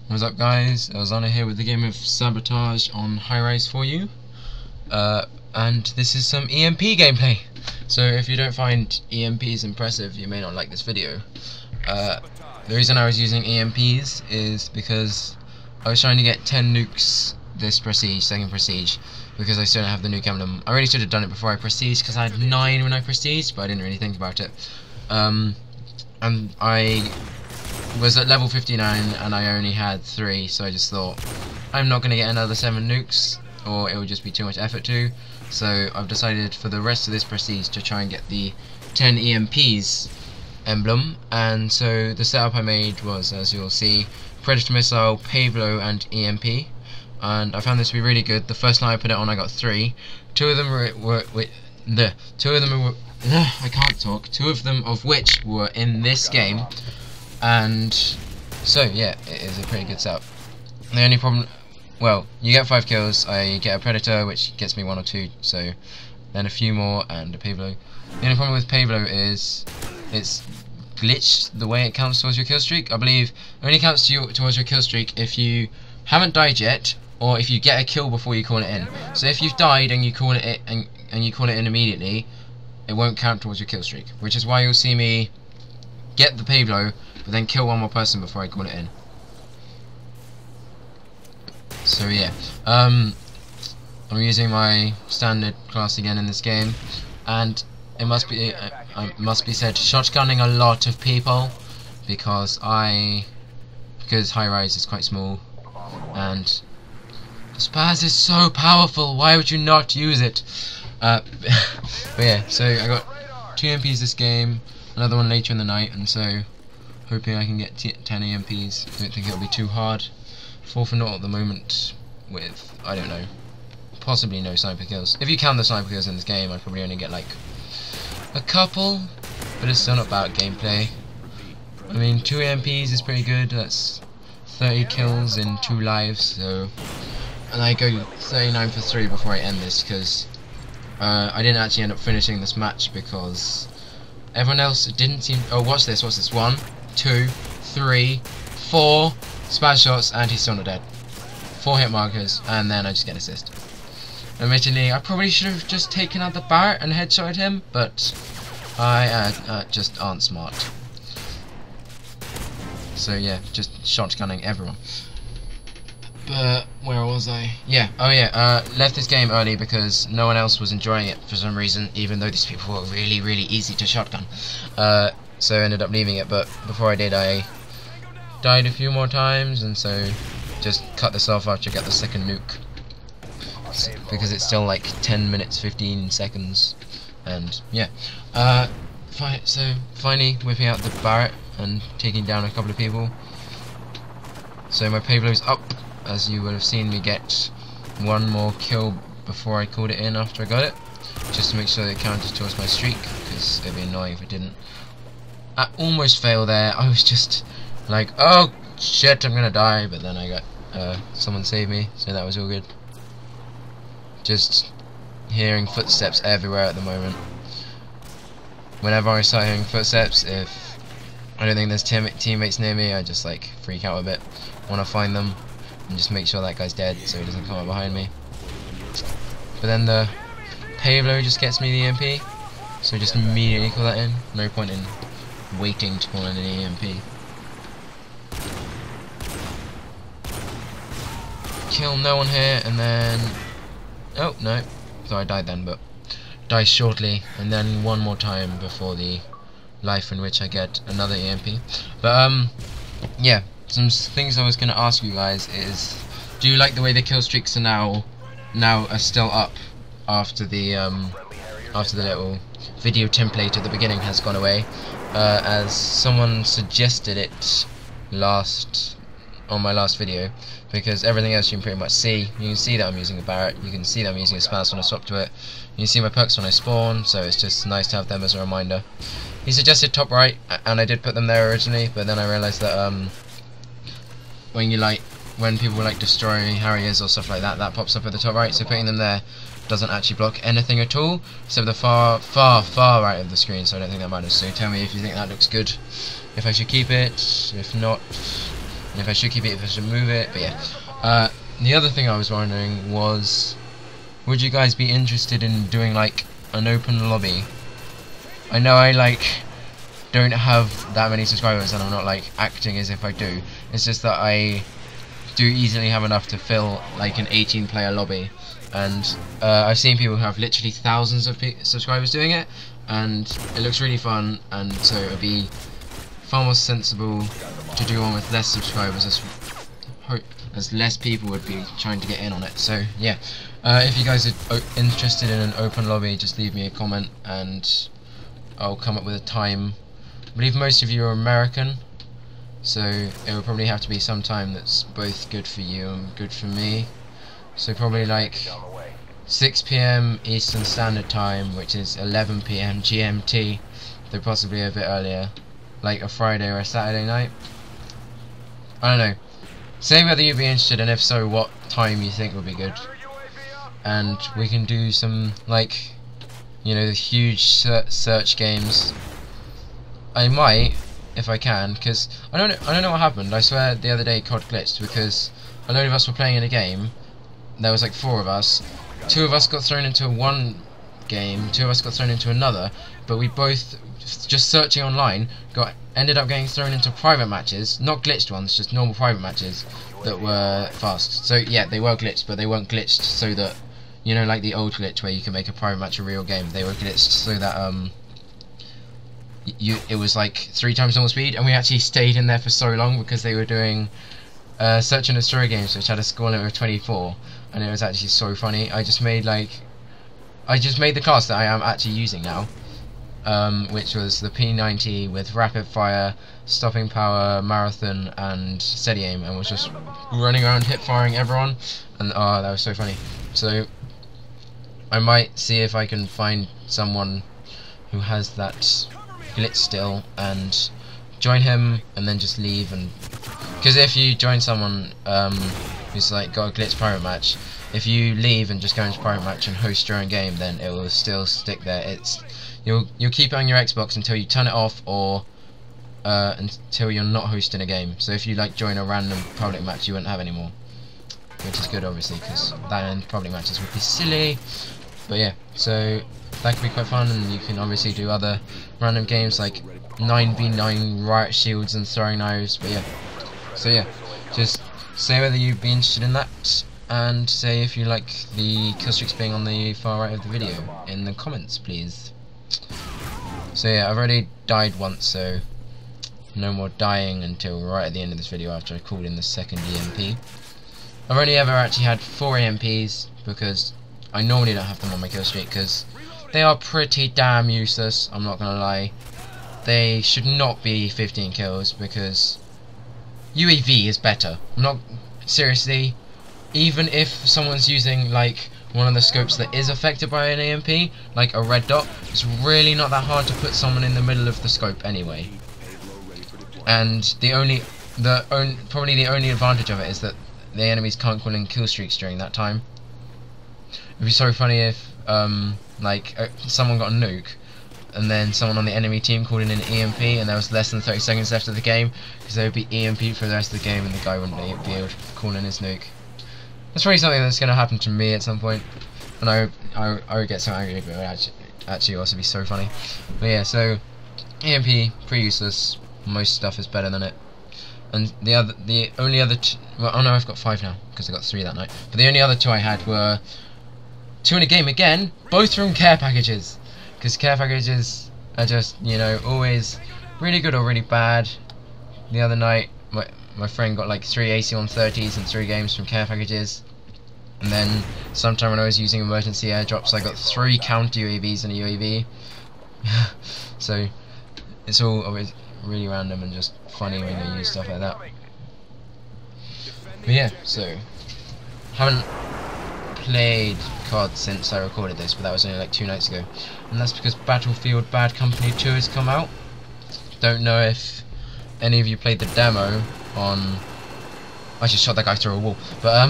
What's up, guys? Xando here with the game of Sabotage on Highrise for you. And this is some EMP gameplay. So if you don't find EMPs impressive, you may not like this video. The reason I was using EMPs is because I was trying to get 10 nukes this prestige, second prestige, because I still don't have the nuke emblem. I really should have done it before I prestige, because I had 9 when I prestige, but I didn't really think about it. And I was at level 59 and I only had 3, so I just thought I'm not going to get another 7 nukes or it would just be too much effort to, so I've decided for the rest of this prestige to try and get the 10 EMPs emblem. And so the setup I made was, as you'll see, Predator Missile, Pavlo and EMP, and I found this to be really good. The first night I put it on I got 3. Two of them of which were in this game. And so yeah, it is a pretty good setup. The only problem, well, you get 5 kills, I get a Predator which gets me 1 or 2, so then a few more and a Pavlo. The only problem with Pavlo is it's glitched the way it counts towards your kill streak. I believe it only counts towards your kill streak if you haven't died yet, or if you get a kill before you call it in. So if you've died and you call it in, and you call it in immediately, it won't count towards your kill streak, which is why you'll see me get the Pavlo but then kill one more person before I call it in. So yeah, I'm using my standard class again in this game, and it must be said, shotgunning a lot of people because Highrise is quite small and the spaz is so powerful. Why would you not use it? But yeah, so I got 2 EMPs this game, another one later in the night, and so hoping I can get 10 EMPs. I don't think it'll be too hard. 4 for 0 at the moment with, I don't know, possibly no sniper kills. If you count the sniper kills in this game, I'd probably only get like a couple, but it's still not bad gameplay. I mean, 2 EMPs is pretty good. That's 30 kills in 2 lives, so, and I go 39 for 3 before I end this, because I didn't actually end up finishing this match because everyone else didn't seem. Oh, watch this, 1, 2, 3, 4 spaz shots, and he's still not dead. 4 hit markers, and then I just get an assist. Admittedly, I probably should have just taken out the Barrett and headshotted him, but I just aren't smart. So yeah, just shotgunning everyone. But where was I? Yeah, oh yeah, left this game early because no one else was enjoying it for some reason, even though these people were really, really easy to shotgun. So I ended up leaving it, but before I did, I died a few more times, and so just cut this off after I get the second nuke. Because it's still like 10 minutes 15 seconds, and yeah. So finally whipping out the Barrett and taking down a couple of people. So my Pavlo's up, as you would have seen me get 1 more kill before I called it in after I got it, just to make sure that it counted towards my streak, because it'd be annoying if it didn't. I almost failed there. I was just like, oh shit, I'm gonna die, but then I got someone saved me, so that was all good. Just hearing footsteps everywhere at the moment. Whenever I start hearing footsteps, if I don't think there's teammates near me, I just like freak out a bit. Want to find them and just make sure that guy's dead so he doesn't come up behind me. But then the Pavlo just gets me the EMP, so just immediately call that in. No point in waiting to call in an EMP. Kill no one here, and then oh no, so I died then, but die shortly, and then 1 more time before the life in which I get another EMP. But yeah, some things I was going to ask you guys is, do you like the way the kill streaks are now are still up after the little video template at the beginning has gone away, as someone suggested it on my last video, because everything else you can pretty much see. You can see that I'm using a Barrett, you can see that I'm using a spaz when I swap to it, you can see my perks when I spawn, so it's just nice to have them as a reminder. He suggested top right, and I did put them there originally, but then I realised that when people like destroy Harriers or stuff like that, that pops up at the top right, so putting them there doesn't actually block anything at all, except the far right of the screen, so I don't think that matters. So tell me if you think that looks good, if I should keep it, if not, and if I should keep it, if I should move it. But yeah, the other thing I was wondering was, would you guys be interested in doing like an open lobby? I know I like don't have that many subscribers, and I'm not like acting as if I do. It's just that I do easily have enough to fill like an 18-player lobby, and I've seen people who have literally thousands of subscribers doing it, and it looks really fun. And so it would be far more sensible to do one with less subscribers, as less people would be trying to get in on it. So yeah, if you guys are interested in an open lobby, just leave me a comment and I'll come up with a time. I believe most of you are American, so it will probably have to be some time that's both good for you and good for me. So probably like 6 PM Eastern Standard Time, which is 11 PM GMT, though possibly a bit earlier, like a Friday or a Saturday night. I don't know. Say whether you'd be interested, and if so, what time you think would be good. And we can do some, like, you know, the huge search games. I might, if I can, because I don't know what happened. I swear the other day COD glitched because a load of us were playing in a game. There was like 4 of us. 2 of us got thrown into one game, 2 of us got thrown into another, but we both, just searching online, ended up getting thrown into private matches, not glitched ones, just normal private matches that were fast. So yeah, they were glitched, but they weren't glitched so that, you know, like the old glitch where you can make a private match a real game. They were glitched so that it was like 3 times normal speed, and we actually stayed in there for so long because they were doing search and destroy games which had a score limit of 24, and it was actually so funny. I just made the class that I am actually using now, which was the P90 with rapid fire, stopping power, marathon, and steady aim, and was just running around hip firing everyone, and oh, that was so funny. So I might see if I can find someone who has that glitch still and join him, and then just leave. And because if you join someone who's like got a glitch private match, if you leave and just go into private match and host your own game, then it will still stick there. You'll keep it on your Xbox until you turn it off, or until you're not hosting a game. So if you like join a random public match, you won't have any more, which is good obviously, because then public matches would be silly. But yeah, so that could be quite fun, and you can obviously do other random games like 9v9 riot shields and throwing knives. But yeah, so yeah, just say whether you'd be interested in that, and say if you like the kill streaks being on the far right of the video in the comments, please. So yeah, I've already died once, so no more dying until right at the end of this video after I called in the second EMP. I've only ever actually had 4 EMPs because I normally don't have them on my kill streak, because they are pretty damn useless, I'm not gonna lie. They should not be 15 kills because UAV is better. I'm not, seriously, even if someone's using like one of the scopes that is affected by an EMP, like a red dot, it's really not that hard to put someone in the middle of the scope anyway. And probably the only advantage of it is that the enemies can't call in kill streaks during that time. It'd be so funny if someone got a nuke and then someone on the enemy team called in an EMP and there was less than 30 seconds left of the game, because they would be EMP'd for the rest of the game and the guy wouldn't be able to call in his nuke. That's probably something that's going to happen to me at some point, and I would get so angry, but it would actually also be so funny. But yeah, so EMP, pretty useless. Most stuff is better than it. And the only other well, oh no, I've got 5 now because I got 3 that night. But the only other 2 I had were 2 in a game again, both from care packages, because care packages are just, you know, always really good or really bad. The other night my friend got like 3 AC-130s and 3 games from care packages, and then sometime when I was using emergency airdrops I got 3 counter UAVs and a UAV. So it's all always really random and just funny when you use stuff like that. But yeah, so haven't played COD since I recorded this, but that was only like 2 nights ago, and that's because Battlefield Bad Company 2 has come out. Don't know if any of you played the demo on... I just shot that guy through a wall, but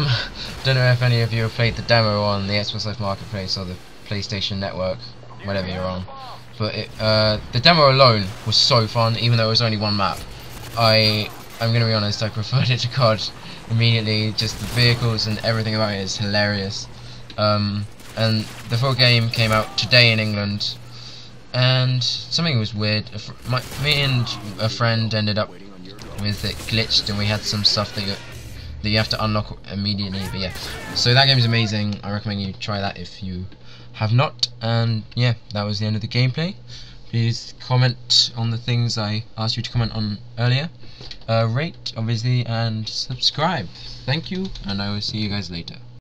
don't know if any of you have played the demo on the Xbox Live Marketplace or the PlayStation Network, whatever you're on. But the demo alone was so fun, even though it was only 1 map. I I'm gonna be honest, I preferred it to COD immediately. Just the vehicles and everything about it is hilarious. And the full game came out today in England, and something was weird. Me and a friend ended up with it glitched, and we had some stuff that you have to unlock immediately. But yeah, so that game is amazing. I recommend you try that if you have not. And yeah, that was the end of the gameplay. Please comment on the things I asked you to comment on earlier. Rate, obviously, and subscribe. Thank you, and I will see you guys later.